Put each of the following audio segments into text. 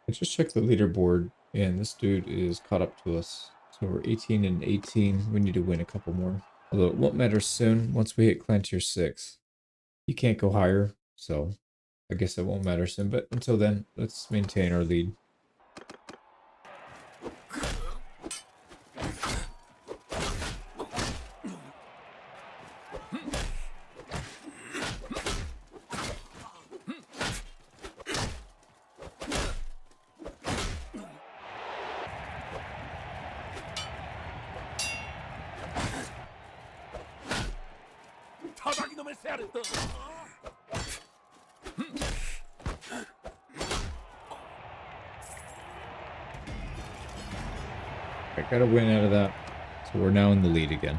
I just checked the leaderboard, and this dude is caught up to us. So we're 18 and 18. We need to win a couple more. Although it won't matter soon once we hit clan tier 6. You can't go higher, so I guess it won't matter soon. But until then, let's maintain our lead. I got a win out of that, so we're now in the lead again.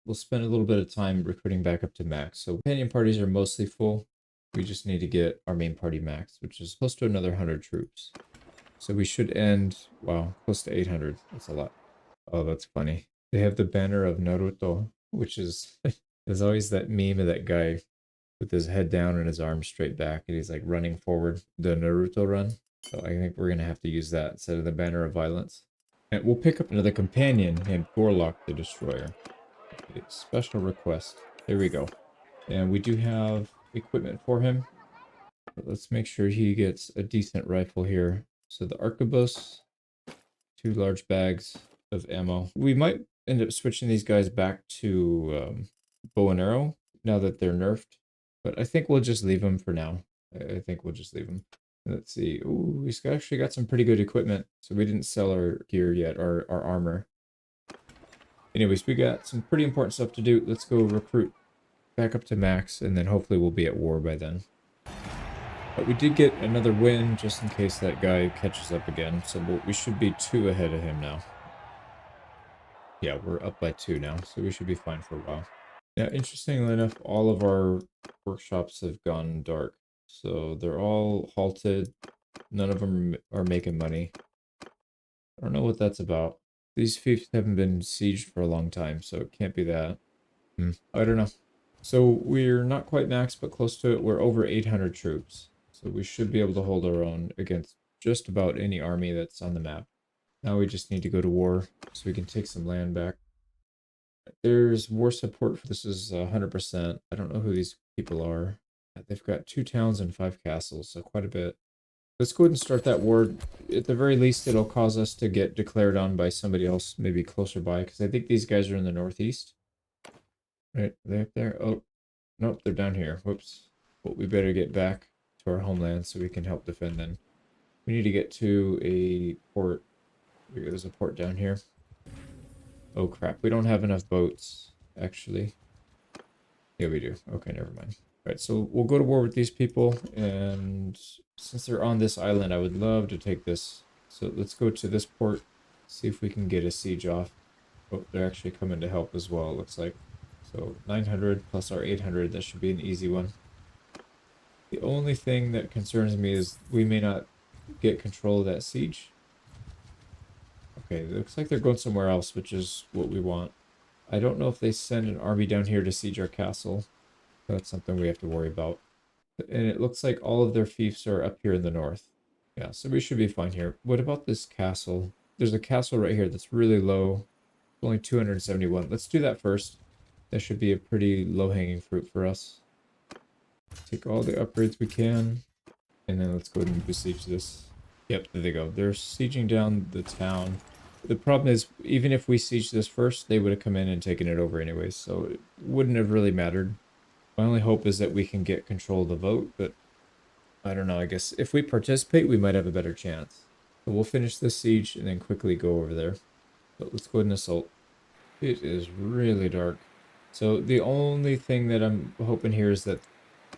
We'll spend a little bit of time recruiting back up to max. So companion parties are mostly full. We just need to get our main party max, which is close to another 100 troops. So we should end, wow, close to 800. That's a lot. Oh, that's funny. They have the banner of Naruto, which is, there's always that meme of that guy with his head down and his arms straight back, and he's like running forward, the Naruto run. So I think we're going to have to use that instead of the banner of violence. And we'll pick up another companion named Gorlock the Destroyer. Okay, special request. There we go. And we do have equipment for him. But let's make sure he gets a decent rifle here. So the arquebus, 2 large bags of ammo. We might end up switching these guys back to bow and arrow now that they're nerfed. But I think we'll just leave them for now. I think we'll just leave them. Let's see. Ooh, we've actually got some pretty good equipment. So we didn't sell our gear yet, our armor. Anyways, we got some pretty important stuff to do. Let's go recruit back up to max, and then hopefully we'll be at war by then. But we did get another win, just in case that guy catches up again. So we should be 2 ahead of him now. Yeah, we're up by 2 now, so we should be fine for a while. Now, interestingly enough, all of our workshops have gone dark. So they're all halted. None of them are making money. I don't know what that's about. These fiefs haven't been sieged for a long time, so it can't be that. I don't know. So we're not quite max, but close to it. We're over 800 troops. So we should be able to hold our own against just about any army that's on the map. Now we just need to go to war so we can take some land back. There's war support for this is 100%. I don't know who these people are. They've got 2 towns and 5 castles, so quite a bit. Let's go ahead and start that war. At the very least, it'll cause us to get declared on by somebody else, maybe closer by, because I think these guys are in the northeast. Right, are they up there? Oh, nope, they're down here. Whoops. But we better get back to our homeland so we can help defend them. We need to get to a port. There's a port down here. Oh crap, we don't have enough boats, actually. Yeah, we do. Okay, never mind. Alright, so we'll go to war with these people, and since they're on this island, I would love to take this. So let's go to this port, see if we can get a siege off. Oh, they're actually coming to help as well, it looks like. So 900 plus our 800, that should be an easy one. The only thing that concerns me is we may not get control of that siege. Okay, it looks like they're going somewhere else, which is what we want. I don't know if they send an army down here to siege our castle. That's something we have to worry about. And it looks like all of their fiefs are up here in the north. Yeah, so we should be fine here. What about this castle? There's a castle right here that's really low. It's only 271. Let's do that first. That should be a pretty low-hanging fruit for us. Take all the upgrades we can. And then let's go ahead and besiege this. Yep, there they go. They're sieging down the town. The problem is, even if we siege this first, they would have come in and taken it over anyways, so it wouldn't have really mattered. My only hope is that we can get control of the vote, but I don't know, I guess if we participate, we might have a better chance. So we'll finish this siege and then quickly go over there. But let's go ahead and assault. It is really dark. So the only thing that I'm hoping here is that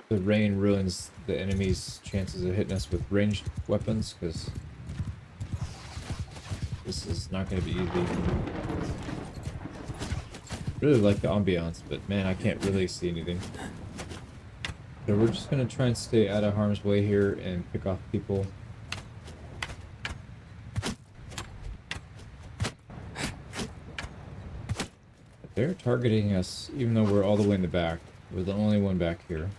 the rain ruins the enemy's chances of hitting us with ranged weapons, because this is not going to be easy. Really like the ambiance, but man, I can't really see anything. So we're just going to try and stay out of harm's way here and pick off people. They're targeting us even though we're all the way in the back. We're the only one back here.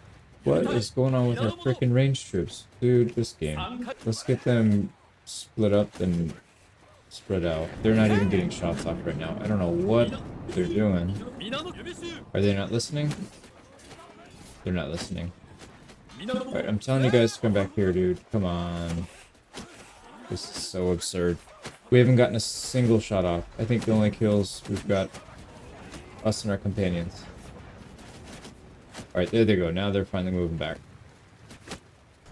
What is going on with our freaking range troops? Dude, this game. Let's get them split up and spread out. They're not even getting shots off right now. I don't know what they're doing. Are they not listening? They're not listening. Alright, I'm telling you guys to come back here, dude. Come on. This is so absurd. We haven't gotten a single shot off. I think the only kills we've got us and our companions. Alright, there they go. Now they're finally moving back.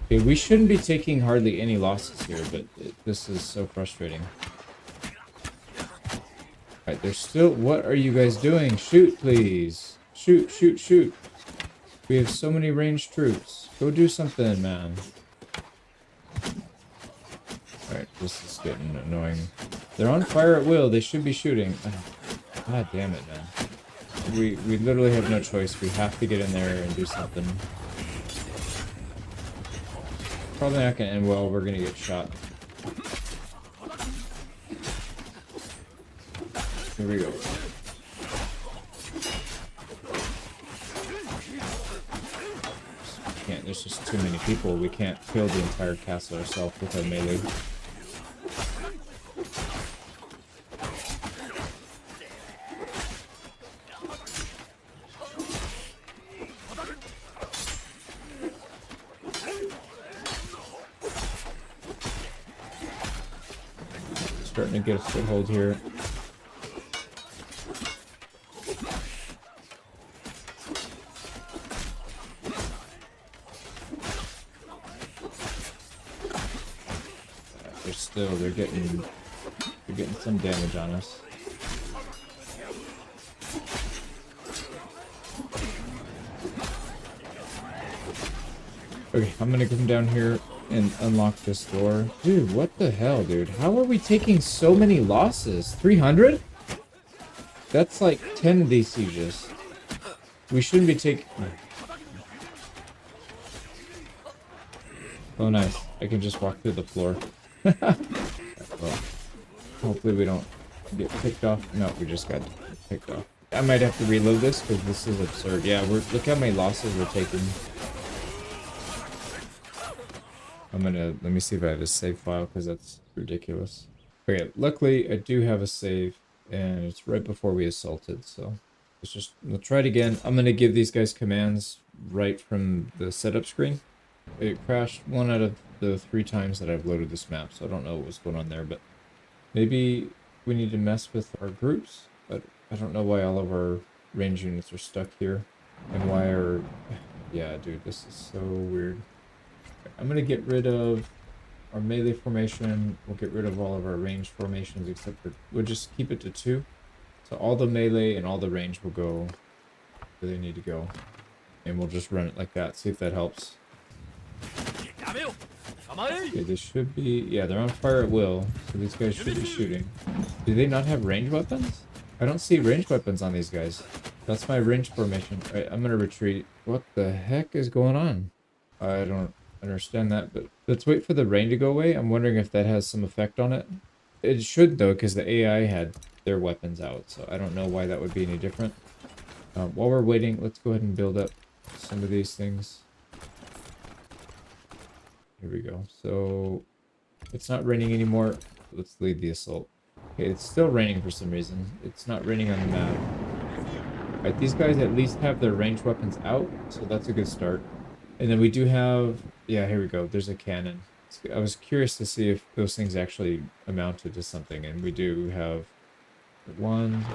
Okay, we shouldn't be taking hardly any losses here, but this is so frustrating. Alright, they're still... What are you guys doing? Shoot, please. Shoot, shoot, shoot. We have so many ranged troops. Go do something, man. Alright, this is getting annoying. They're on fire at will. They should be shooting. God damn it, man. We literally have no choice. We have to get in there and do something. Probably not gonna end well. We're gonna get shot. Here we go. Can't. There's just too many people. We can't kill the entire castle ourselves with our melee. Starting to get a foothold here. They're getting some damage on us. Okay, I'm gonna come down here and unlock this door. Dude, what the hell, dude? How are we taking so many losses? 300? That's like 10 of these sieges. We shouldn't be taking... Oh, nice. I can just walk through the floor. Well, hopefully we don't get picked off. No, we just got picked off. I might have to reload this because this is absurd. Yeah, look how many losses we're taking. Let me see if I have a save file because that's ridiculous. Okay, luckily I do have a save and it's right before we assaulted, so we'll try it again. I'm gonna give these guys commands right from the setup screen. It crashed 1 out of the 3 times that I've loaded this map, so I don't know what was going on there, but maybe we need to mess with our groups, but I don't know why all of our range units are stuck here, and why our... Yeah, dude, this is so weird. I'm gonna get rid of our melee formation. We'll get rid of all of our range formations, except for... We'll just keep it to 2. So all the melee and all the range will go where they need to go, and we'll just run it like that, see if that helps. Okay, they should be... Yeah, they're on fire at will, so these guys should be shooting. Do they not have ranged weapons? I don't see ranged weapons on these guys. That's my range formation. Alright, I'm gonna retreat. What the heck is going on? I don't understand that, but let's wait for the rain to go away. I'm wondering if that has some effect on it. It should, though, because the AI had their weapons out, so I don't know why that would be any different. While we're waiting, let's go ahead and build up some of these things. Here we go. So it's not raining anymore. Let's lead the assault. Okay, it's still raining for some reason. It's not raining on the map. Alright, these guys at least have their ranged weapons out, so that's a good start. And then we do have... Yeah, here we go. There's a cannon. I was curious to see if those things actually amounted to something, and we do have 1,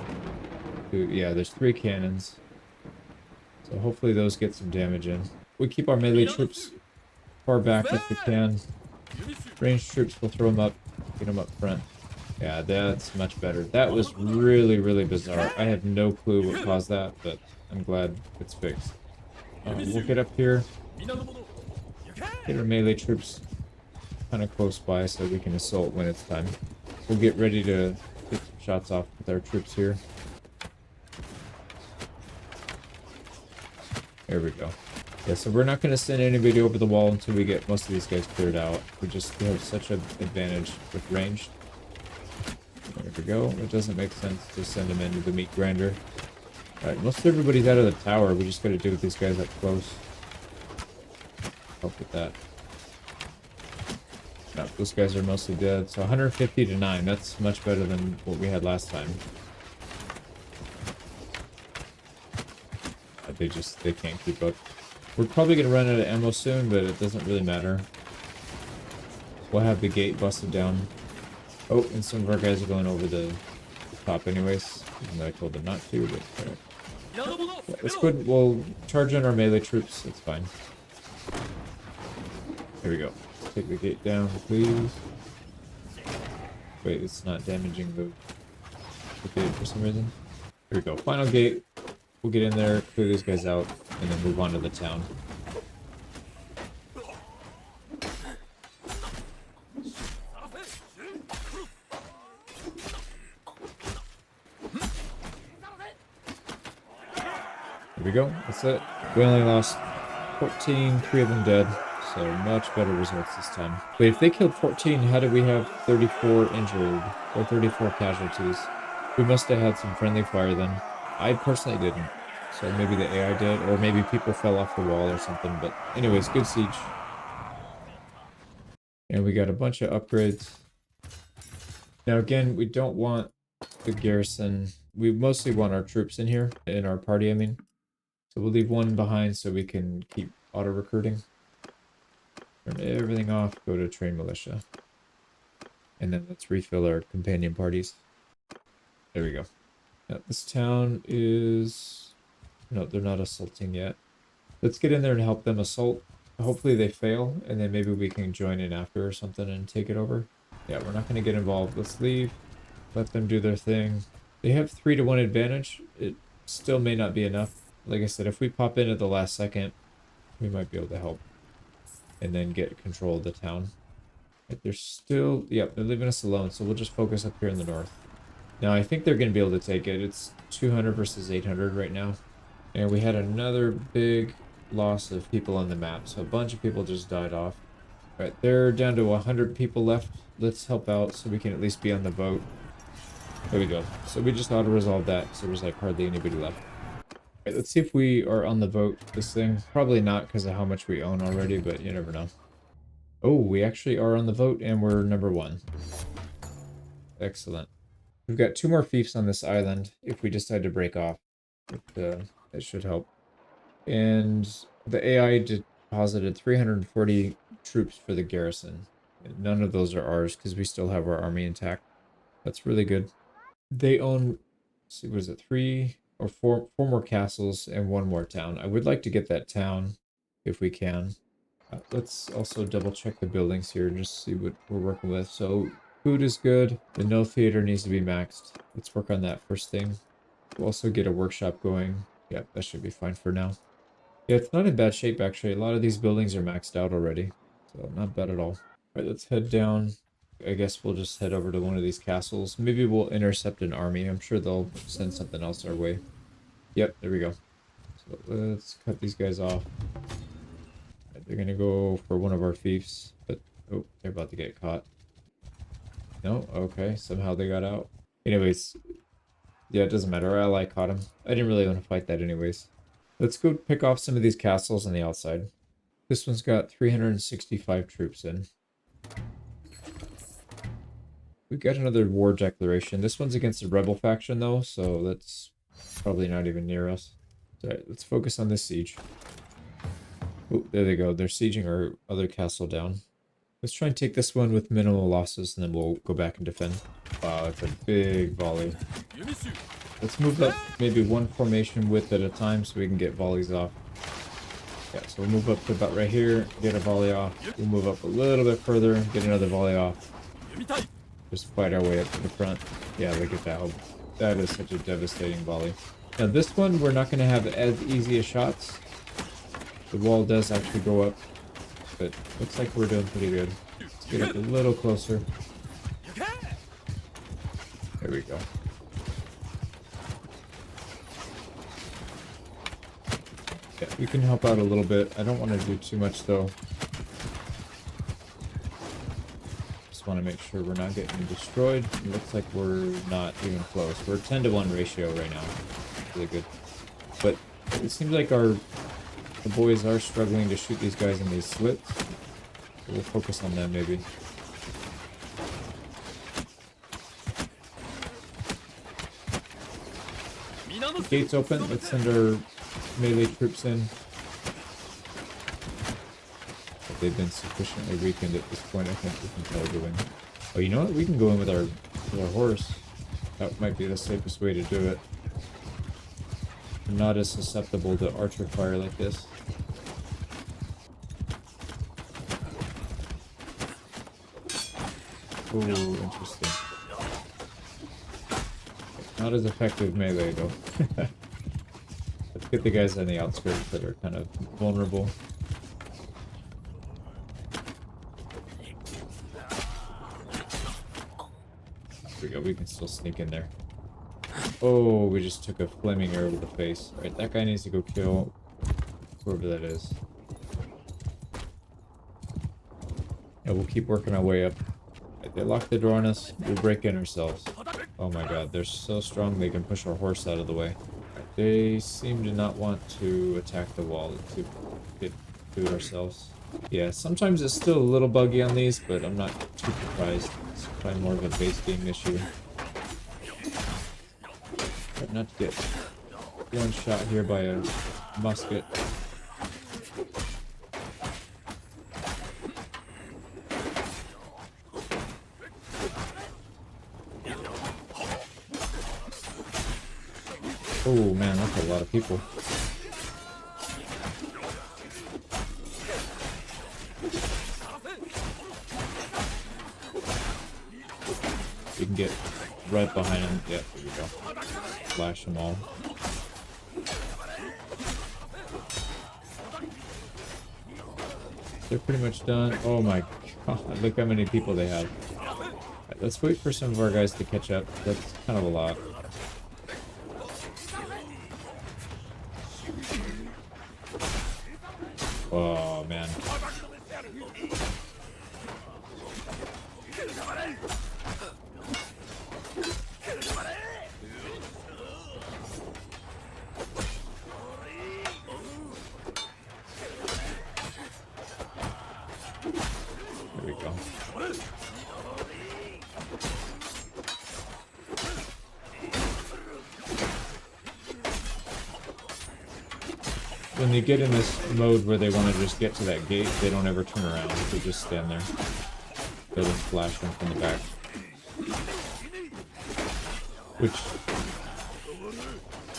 2... Yeah, there's 3 cannons. So hopefully those get some damage in. We keep our melee troops far back if we can. Ranged troops, will throw them up, get them up front. Yeah, that's much better. That was really, really bizarre. I have no clue what caused that, but I'm glad it's fixed. We'll get up here. Get our melee troops kind of close by so we can assault when it's time. We'll get ready to get some shots off with our troops here. There we go. Yeah, so we're not going to send anybody over the wall until we get most of these guys cleared out. We have such an advantage with range. There we go. It doesn't make sense to send them into the meat grinder. Alright, most everybody's out of the tower. We just got to deal with these guys up close. Help with that. No, those guys are mostly dead. So 150 to 9. That's much better than what we had last time. They can't keep up. We're probably going to run out of ammo soon, but it doesn't really matter. We'll have the gate busted down. Oh, and some of our guys are going over the top anyways. Even though I told them not to, but alright. Yeah, let's go ahead, we'll charge on our melee troops. That's fine. There we go. Let's take the gate down, please. Wait, it's not damaging the gate for some reason. Here we go. Final gate. We'll get in there, clear these guys out, and then move on to the town. Here we go. That's it. We only lost 14, 3 of them dead. So much better results this time. Wait, if they killed 14, how did we have 34 injured? Or 34 casualties? We must have had some friendly fire then. I personally didn't. So maybe the AI did, or maybe people fell off the wall or something. But anyways, good siege. And we got a bunch of upgrades. Now again, we don't want the garrison. We mostly want our troops in here, in our party, I mean. So we'll leave one behind so we can keep auto-recruiting. Turn everything off, go to train militia. And then let's refill our companion parties. There we go. Now, this town is... No, they're not assaulting yet. Let's get in there and help them assault. Hopefully they fail, and then maybe we can join in after or something and take it over. Yeah, we're not going to get involved. Let's leave. Let them do their thing. They have 3-to-1 advantage. It still may not be enough. Like I said, if we pop in at the last second, we might be able to help. And then get control of the town. But they're still... Yep, they're leaving us alone, so we'll just focus up here in the north. Now, I think they're going to be able to take it. It's 200 versus 800 right now. And we had another big loss of people on the map. So a bunch of people just died off. Right, they're down to 100 people left. Let's help out so we can at least be on the boat. There we go. So we just auto-resolved that. So there's like hardly anybody left. Right, let's see if we are on the boat, this thing. Probably not because of how much we own already, but you never know. Oh, we actually are on the vote and we're number 1. Excellent. We've got 2 more fiefs on this island if we decide to break off. That should help. And the AI deposited 340 troops for the garrison. None of those are ours because we still have our army intact. That's really good. They own, let's see, what is it, 3 or 4 more castles and 1 more town. I would like to get that town if we can. Let's also double check the buildings here and just see what we're working with. So food is good. The no theater needs to be maxed. Let's work on that first thing. We'll also get a workshop going. Yeah, that should be fine for now. Yeah, it's not in bad shape actually. A lot of these buildings are maxed out already. So not bad at all. Alright, let's head down. I guess we'll just head over to one of these castles. Maybe we'll intercept an army. I'm sure they'll send something else our way. Yep, there we go. So let's cut these guys off. They're gonna go for one of our fiefs, but oh, they're about to get caught. No, okay, somehow they got out. Anyways, yeah, it doesn't matter. Our ally caught him. I didn't really want to fight that anyways. Let's go pick off some of these castles on the outside. This one's got 365 troops in. We got another war declaration. This one's against the rebel faction though, so that's probably not even near us. Alright, let's focus on this siege. Oh, there they go. They're sieging our other castle down. Let's try and take this one with minimal losses, and then we'll go back and defend. Wow, that's a big volley. Let's move up maybe 1 formation width at a time so we can get volleys off. Yeah, so we'll move up to about right here, get a volley off. We'll move up a little bit further, get another volley off. Just fight our way up to the front. Yeah, look at that. That is such a devastating volley. Now this one, we're not going to have as easy as shots. The wall does actually go up, but looks like we're doing pretty good. Let's get up a little closer. There we go. Yeah, you can help out a little bit. I don't want to do too much though. Just want to make sure we're not getting destroyed. It looks like we're not even close. We're 10-to-1 ratio right now. Really good. But it seems like the boys are struggling to shoot these guys in these slits. So we'll focus on them maybe. Gates open. Let's send our melee troops in. But they've been sufficiently weakened at this point. I think we can probably go in. Oh, you know what? We can go in with our horse. That might be the safest way to do it. We're not as susceptible to archer fire like this. Oh, interesting. Not as effective melee though. Let's get the guys on the outskirts that are kind of vulnerable. There we go, we can still sneak in there. Oh, we just took a flaming arrow to the face. Alright, that guy needs to go kill whoever that is. Yeah, we'll keep working our way up. Right, they locked the door on us, we'll break in ourselves. Oh my god, they're so strong they can push our horse out of the way. Right, they seem to not want to attack the wall to do it ourselves. Yeah, sometimes it's still a little buggy on these, but I'm not too surprised. It's probably more of a base game issue. Try not to get one shot here by a musket. Oh man, that's a lot of people. You can get right behind him. Yeah, there you go. Flash them all. They're pretty much done. Oh my god, look how many people they have. Right, let's wait for some of our guys to catch up. That's kind of a lot. Oh man. There we go. When they get in this mode where they want to just get to that gate, they don't ever turn around. They just stand there. They'll just flash them from the back. Which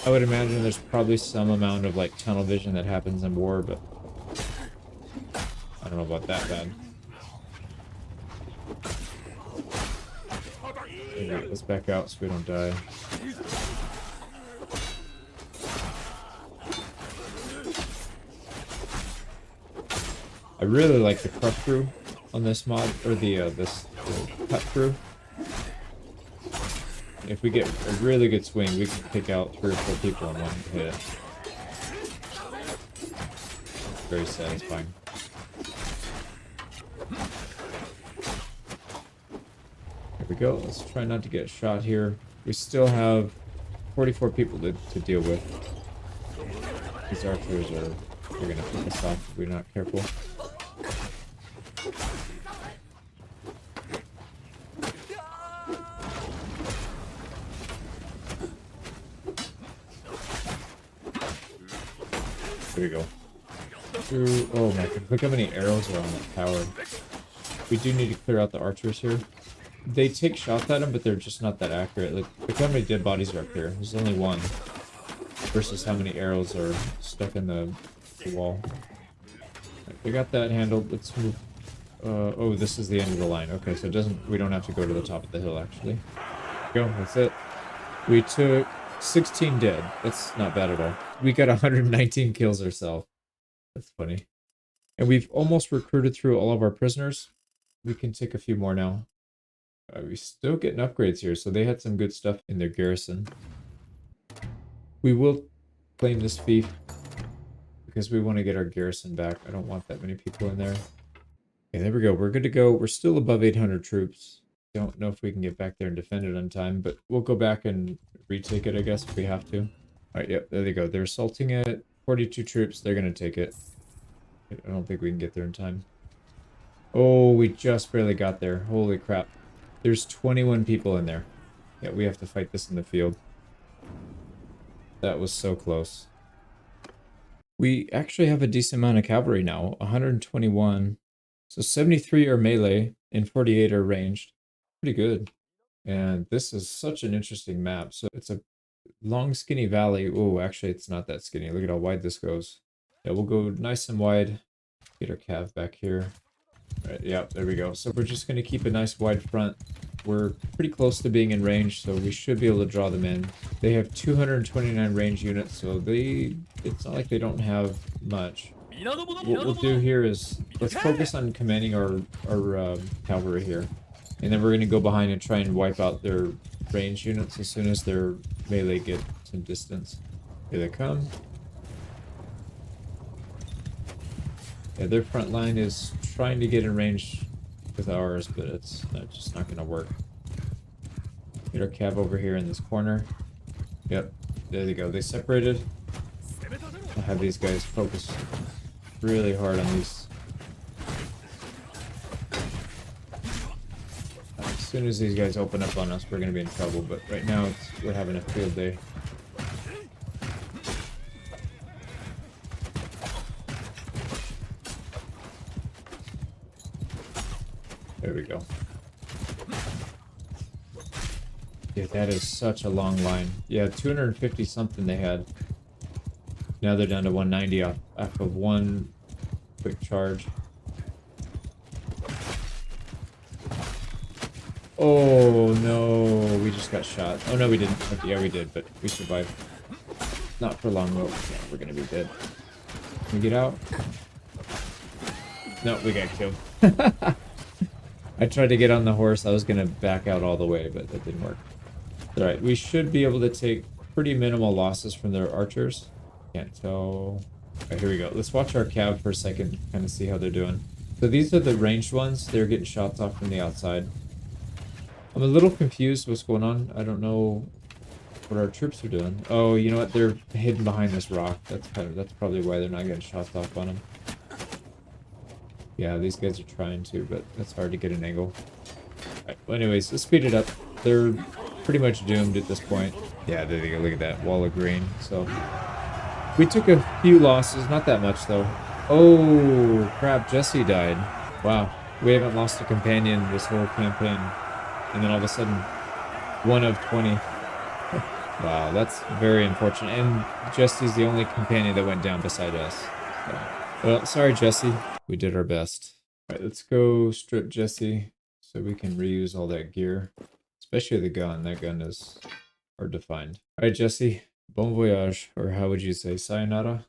I would imagine there's probably some amount of like tunnel vision that happens in war, but I don't know about that bad. Okay, let's back out so we don't die. I really like the crush crew on this mod, or the cut crew. If we get a really good swing, we can pick out 3 or 4 people in one hit. Very satisfying. Here we go. Let's try not to get shot here. We still have 44 people to deal with. These archers are they're gonna pick us off if we're not careful. There we go. Oh my god, look how many arrows are on that tower. We do need to clear out the archers here. They take shots at them, but they're just not that accurate. Look how many dead bodies are up here. There's only one. Versus how many arrows are stuck in the wall. Right, we got that handled. Let's move. Oh, this is the end of the line. Okay, so we don't have to go to the top of the hill, actually. Go, that's it. We took 16 dead. That's not bad at all. We got 119 kills ourselves. That's funny. And we've almost recruited through all of our prisoners. We can take a few more now. We're still getting upgrades here, so they had some good stuff in their garrison. We will claim this fief because we want to get our garrison back. I don't want that many people in there. Okay, there we go. We're good to go. We're still above 800 troops. Don't know if we can get back there and defend it on time, but we'll go back and retake it, I guess, if we have to. Alright, yep, there they go. They're assaulting it. 42 troops. They're going to take it. I don't think we can get there in time. Oh, we just barely got there. Holy crap. There's 21 people in there. Yeah, we have to fight this in the field. That was so close. We actually have a decent amount of cavalry now, 121. So 73 are melee and 48 are ranged. Pretty good. And this is such an interesting map. So it's a long, skinny valley. Oh, actually, it's not that skinny. Look at how wide this goes. Yeah, we'll go nice and wide. Get our cav back here. All right, yeah, there we go. So we're just going to keep a nice wide front. We're pretty close to being in range, so we should be able to draw them in. They have 229 range units, so it's not like they don't have much. What we'll do here is, let's focus on commanding our cavalry here. And then we're going to go behind and try and wipe out their range units as soon as their melee get some distance. Here they come. Yeah, their front line is trying to get in range with ours, but it's just not going to work. Get our cav over here in this corner. Yep, there they go. They separated. I'll have these guys focus really hard on these. As soon as these guys open up on us, we're going to be in trouble, but right now we're having a field day. There we go. Yeah, that is such a long line. Yeah, 250 something they had. Now they're down to 190 off of one quick charge. Oh no, we just got shot. Oh no, we didn't. Yeah, we did, but we survived. Not for long though. Yeah, we're gonna be dead. Can we get out? No, we got killed. I tried to get on the horse. I was gonna back out all the way, but that didn't work. Alright, we should be able to take pretty minimal losses from their archers. Can't tell. Alright, here we go. Let's watch our cav for a second, kind of see how they're doing. So these are the ranged ones. They're getting shots off from the outside. I'm a little confused what's going on. I don't know what our troops are doing. Oh, you know what? They're hidden behind this rock. That's probably why they're not getting shots off on them. Yeah, these guys are trying to, but it's hard to get an angle. Alright, well anyways, let's speed it up. They're pretty much doomed at this point. Yeah, there you go. Look at that wall of green. So we took a few losses, not that much though. Oh crap, Jesse died. Wow, we haven't lost a companion this whole campaign. And then all of a sudden, 1 of 20. Wow, that's very unfortunate. And Jesse's the only companion that went down beside us. So, well, sorry Jesse. We did our best. Alright, let's go strip Jesse so we can reuse all that gear. Especially the gun. That gun is hard to find. Alright, Jesse. Bon voyage. Or how would you say? Sayonara?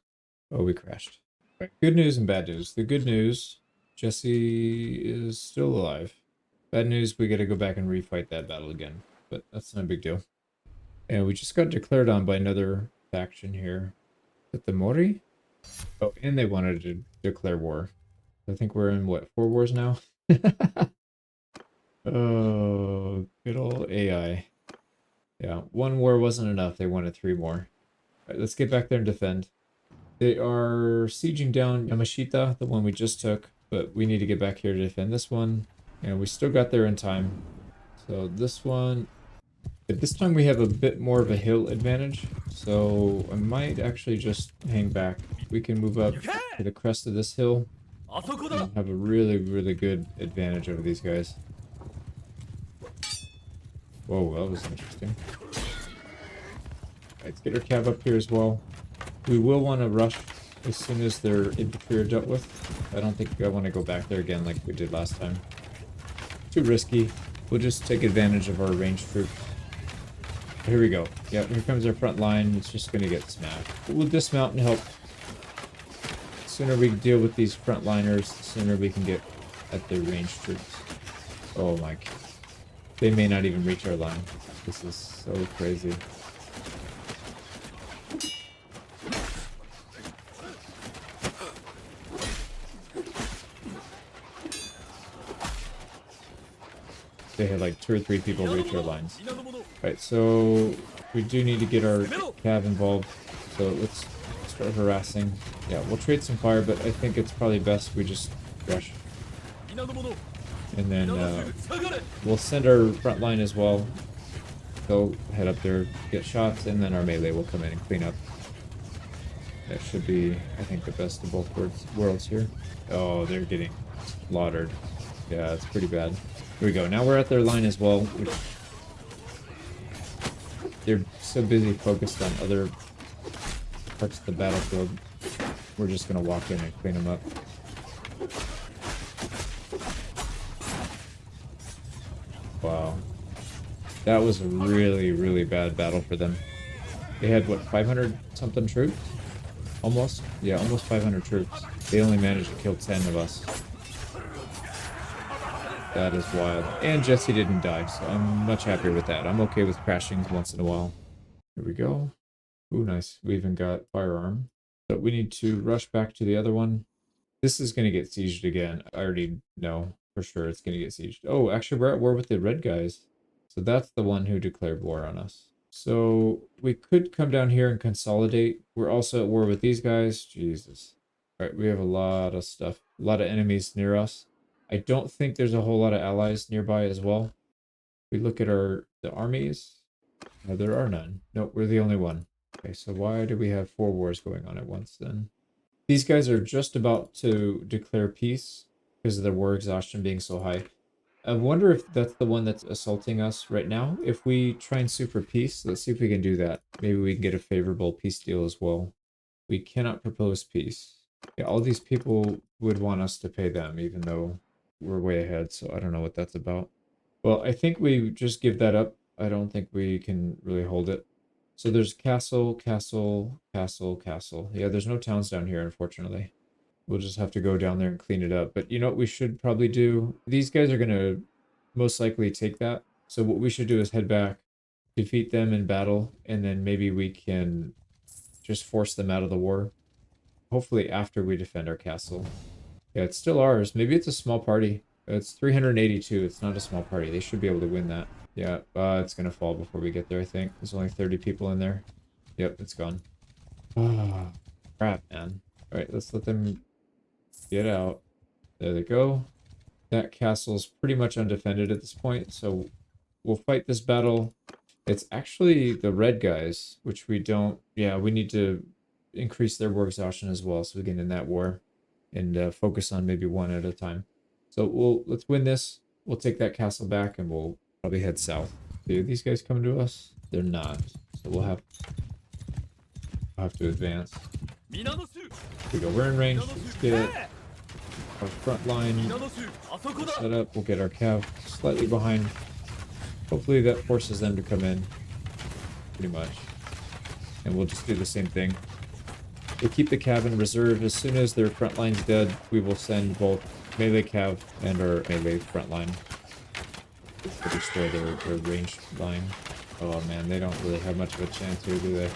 Oh, we crashed. Right, good news and bad news. The good news, Jesse is still alive. Bad news, we gotta go back and refight that battle again. But that's not a big deal. And we just got declared on by another faction here. Is it the Mori? Oh, and they wanted to declare war. I think we're in, what, 4 wars now? Oh, good old AI. Yeah, 1 war wasn't enough. They wanted 3 more. Alright, let's get back there and defend. They are sieging down Yamashita, the one we just took. But we need to get back here to defend this one. And we still got there in time. So this one... But this time we have a bit more of a hill advantage. So I might actually just hang back. We can move up to the crest of this hill. And have a really, really good advantage over these guys. Whoa, that was interesting. Let's get our cav up here as well. We will want to rush as soon as their infantry are dealt with. I don't think I want to go back there again like we did last time. Too risky. We'll just take advantage of our ranged troops. Here we go. Yeah, here comes our front line. It's just going to get smashed. But we'll dismount and help. The sooner we deal with these frontliners, the sooner we can get at the ranged troops. Oh my god. They may not even reach our line. This is so crazy. They had like 2 or 3 people reach our lines. Right, so we do need to get our cav involved. So let's start harassing. Yeah, we'll trade some fire, but I think it's probably best we just rush. And then we'll send our front line as well. They'll head up there, get shots, and then our melee will come in and clean up. That should be, I think, the best of both worlds here. Oh, they're getting slaughtered. Yeah, it's pretty bad. Here we go. Now we're at their line as well, which they're so busy focused on other parts of the battlefield. We're just going to walk in and clean them up. Wow. That was a really, really bad battle for them. They had, what, 500 something troops? Almost? Yeah, almost 500 troops. They only managed to kill 10 of us. That is wild. And Jesse didn't die, so I'm much happier with that. I'm okay with crashing once in a while. Here we go. Ooh, nice. We even got firearm. But we need to rush back to the other one. This is going to get sieged again. I already know for sure it's going to get sieged. Oh, actually, we're at war with the red guys. So that's the one who declared war on us. So we could come down here and consolidate. We're also at war with these guys. Jesus. All right, we have a lot of stuff. A lot of enemies near us. I don't think there's a whole lot of allies nearby as well. We look at the armies. No, there are none. Nope, we're the only one. Okay, so why do we have 4 wars going on at once then? These guys are just about to declare peace because of their war exhaustion being so high. I wonder if that's the one that's assaulting us right now. If we try and sue for peace, let's see if we can do that. Maybe we can get a favorable peace deal as well. We cannot propose peace. Yeah, all these people would want us to pay them, even though we're way ahead, so I don't know what that's about. Well, I think we just give that up. I don't think we can really hold it. So there's castle, castle, castle, castle. Yeah, there's no towns down here, unfortunately. We'll just have to go down there and clean it up. But you know what we should probably do? These guys are going to most likely take that. So what we should do is head back, defeat them in battle, and then maybe we can just force them out of the war. Hopefully after we defend our castle. Yeah, it's still ours. Maybe it's a small party. It's 382. It's not a small party. They should be able to win that. Yeah, it's going to fall before we get there, I think. There's only 30 people in there. Yep, it's gone. Oh, crap, man. All right, let's let them get out. There they go. That castle's pretty much undefended at this point, so we'll fight this battle. It's actually the red guys, which we don't... Yeah, we need to increase their war exhaustion as well, so we get in that war and focus on maybe one at a time. So let's win this. We'll take that castle back, and we'll probably head south. Are these guys coming to us? They're not. So we'll have to advance. Here we go. We're in range. Let's get our front line set up. We'll get our cav slightly behind. Hopefully that forces them to come in. Pretty much. And we'll just do the same thing. We'll keep the cav in reserve. As soon as their front line's dead, we will send both melee cav and our melee front line to destroy their ranged line. Oh man, they don't really have much of a chance here, do they?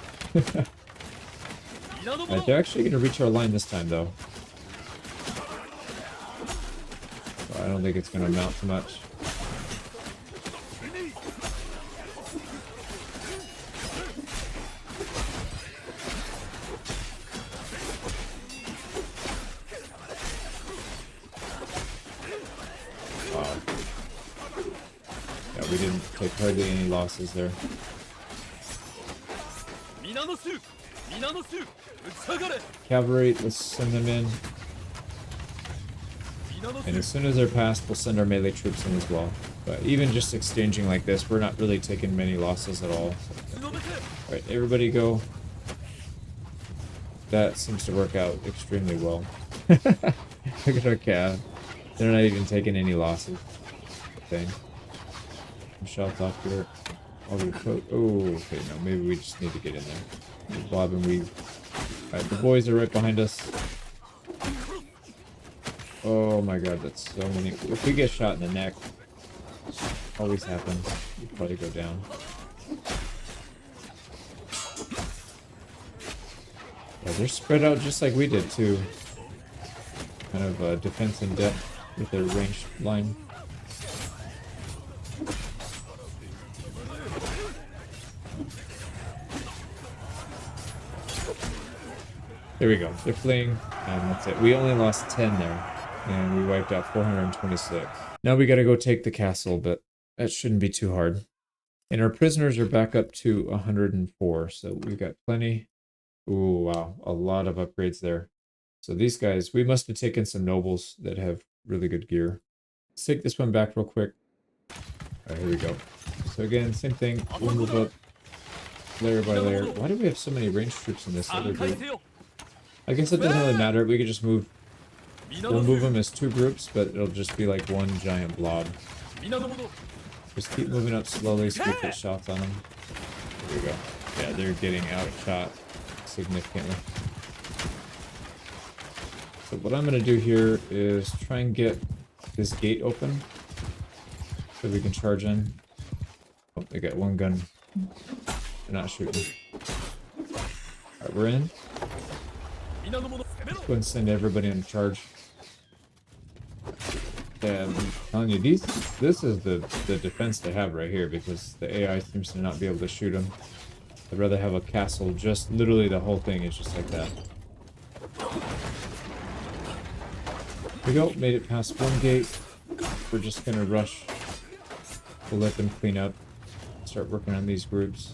They're actually going to reach our line this time, though. So I don't think it's going to amount to much. Wow. Yeah, we didn't take hardly any losses there. Cavalry, let's send them in. And as soon as they're past, we'll send our melee troops in as well. But even just exchanging like this, we're not really taking many losses at all. Alright, everybody go. That seems to work out extremely well. Look at our cav. They're not even taking any losses. Thing. Shots off here. Oh, okay, no, maybe we just need to get in there. Bob and weave. Alright, the boys are right behind us. Oh my god, that's so many. If we get shot in the neck, always happens. We probably go down. Yeah, they're spread out just like we did too. Kind of defense in depth with their ranged line. There we go. They're fleeing, and that's it. We only lost 10 there, and we wiped out 426. Now we gotta go take the castle, but that shouldn't be too hard. And our prisoners are back up to 104, so we've got plenty. Ooh, wow, a lot of upgrades there. So these guys, we must have taken some nobles that have really good gear. Let's take this one back real quick. All right, here we go. So again, same thing. We'll move up layer by layer. Why do we have so many ranged troops in this other group? I guess it doesn't really matter. We could just move. We'll move them as 2 groups, but it'll just be like one giant blob. Just keep moving up slowly so we get shots on them. There we go. Yeah, they're getting outshot significantly. So what I'm going to do here is try and get this gate open so we can charge in. Oh, they got one gun. They're not shooting. Alright, we're in. Let's go and send everybody on charge. Yeah, I'm telling you, this is the defense they have right here, because the AI seems to not be able to shoot them. I'd rather have a castle, just literally the whole thing is just like that. Here we go, made it past one gate. We're just gonna rush. We'll let them clean up, start working on these groups.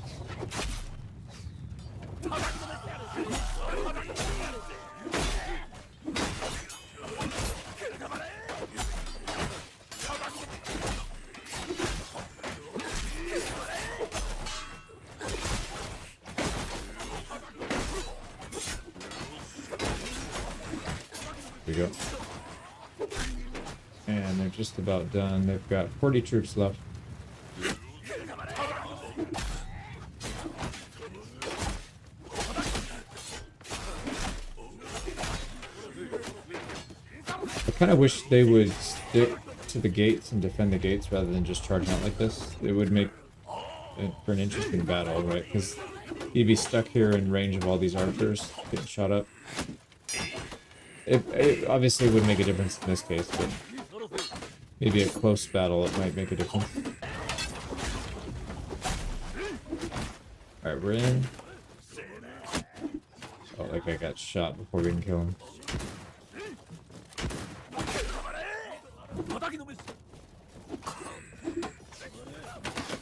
There we go. And they're just about done. They've got 40 troops left. I kind of wish they would stick to the gates and defend the gates rather than just charging out like this. It would make it for an interesting battle, right? Because you'd be stuck here in range of all these archers getting shot up. It obviously would make a difference in this case, but maybe a close battle it might make a difference. Alright, we're in. Oh, that guy got shot before we can kill him.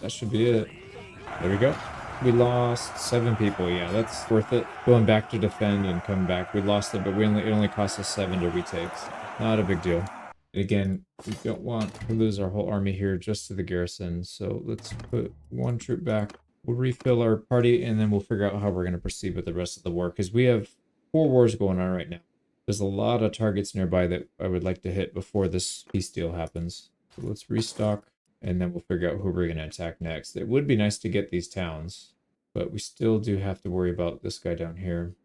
That should be it. There we go. We lost 7 people. Yeah, that's worth it. Going back to defend and come back. We lost it, but it only cost us 7 to retake. So not a big deal. And again, we don't want to lose our whole army here just to the garrison. So let's put 1 troop back. We'll refill our party, and then we'll figure out how we're going to proceed with the rest of the war. Because we have 4 wars going on right now. There's a lot of targets nearby that I would like to hit before this peace deal happens. So let's restock, and then we'll figure out who we're going to attack next. It would be nice to get these towns, but we still do have to worry about this guy down here.